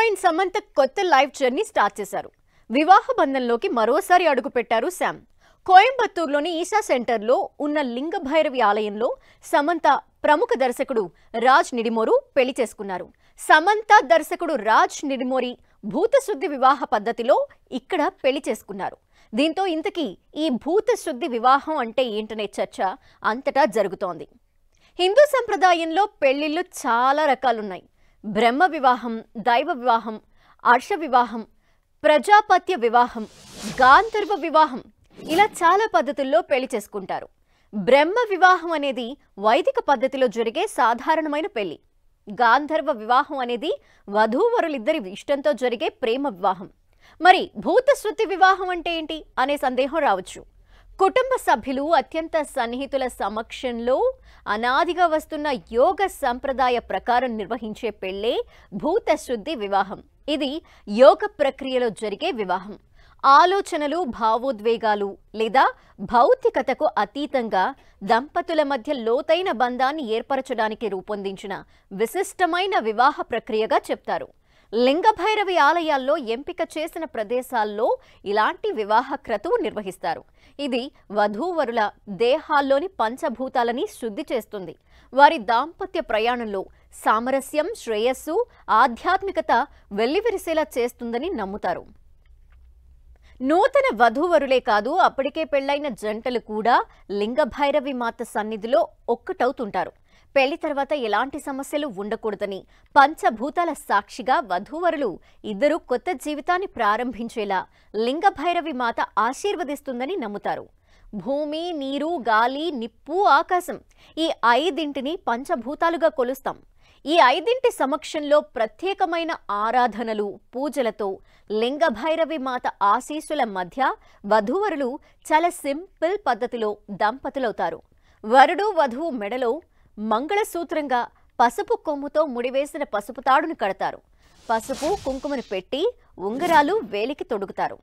Heroine Samantha కొత్త life journey start చేశారు. వివాహ బంధంలోకి మరోసారి అడుగుపెట్టారు శామ్. కోయంబత్తూరులోని ఈషా సెంటర్లో ఉన్న లింగ భైరవి ఆలయంలో సమంత ప్రముఖ దర్శకుడు రాజ్ నిడిమోరు పెళ్లి చేసుకున్నారు. సమంత దర్శకుడు రాజ్ నిడిమోరి భూతశుద్ధి వివాహ పద్ధతిలో ఇక్కడ పెళ్లి చేసుకున్నారు. దీంతో ఇంతకీ ఈ భూతశుద్ధి వివాహం అంటే ఏంటనే చర్చ అంతటా జరుగుతోంది. హిందూ సంప్రదాయంలో పెళ్లిళ్ళు చాలా రకాలున్నాయి. బ్రహ్మ వివాహం, దైవ వివాహం, అర్ష వివాహం, ప్రజాపత్య వివాహం, గాంధర్వ వివాహం, ఇలా చాలా పద్ధతుల్లో పెళ్లి చేసుకుంటారు. బ్రహ్మ వివాహం అనేది వైదిక పద్ధతిలో జరిగే సాధారణమైన పెళ్లి. గాంధర్వ వివాహం అనేది వధూవరులిద్దరి ఇష్టంతో జరిగే ప్రేమ వివాహం. మరి భూతశుద్ధి వివాహం అంటే ఏంటి అనే సందేహం రావచ్చు. కుటుంబ సభ్యులు అత్యంత సన్నిహితుల సమక్షంలో అనాదిగా వస్తున్న యోగ సంప్రదాయ ప్రకారం నిర్వహించే పెళ్లే భూతశుద్ధి వివాహం. ఇది యోగ ప్రక్రియలో జరిగే వివాహం. ఆలోచనలు, భావోద్వేగాలు లేదా భౌతికతకు అతీతంగా దంపతుల మధ్య లోతైన బంధాన్ని ఏర్పరచడానికి రూపొందించిన విశిష్టమైన వివాహ ప్రక్రియగా చెప్తారు. లింగ భైరవి ఆలయాల్లో ఎంపిక చేసిన ప్రదేశాల్లో ఇలాంటి వివాహ క్రతువు నిర్వహిస్తారు. ఇది వధూవరుల దేహాల్లోని పంచభూతాలని శుద్ధి చేస్తుంది. వారి దాంపత్య ప్రయాణంలో సామరస్యం, శ్రేయస్సు, ఆధ్యాత్మికత వెల్లివిరిసేలా చేస్తుందని నమ్ముతారు. నూతన వధూవరులే కాదు, అప్పటికే పెళ్లైన జంటలు కూడా లింగ భైరవి మాత సన్నిధిలో ఒక్కటవుతుంటారు. పెళ్లి తర్వాత ఎలాంటి సమస్యలు ఉండకూడదని పంచభూతాల సాక్షిగా వధూవరులు ఇద్దరు కొత్త జీవితాన్ని ప్రారంభించేలా లింగ భైరవి మాత ఆశీర్వదిస్తుందని నమ్ముతారు. భూమి, నీరు, గాలి, నిప్పు, ఆకాశం, ఈ ఐదింటిని పంచభూతాలుగా కొలుస్తాం. ఈ ఐదింటి సమక్షంలో ప్రత్యేకమైన ఆరాధనలు, పూజలతో లింగ భైరవి మాత ఆశీస్సుల మధ్య వధూవరులు చాలా సింపుల్ పద్ధతిలో దంపతులవుతారు. వరుడు వధువు మెడలో మంగళసూత్రంగా పసుపు కొమ్ముతో ముడివేసిన పసుపు తాడును కడతారు. పసుపు కుంకుమను పెట్టి ఉంగరాలు వేలికి తొడుగుతారు.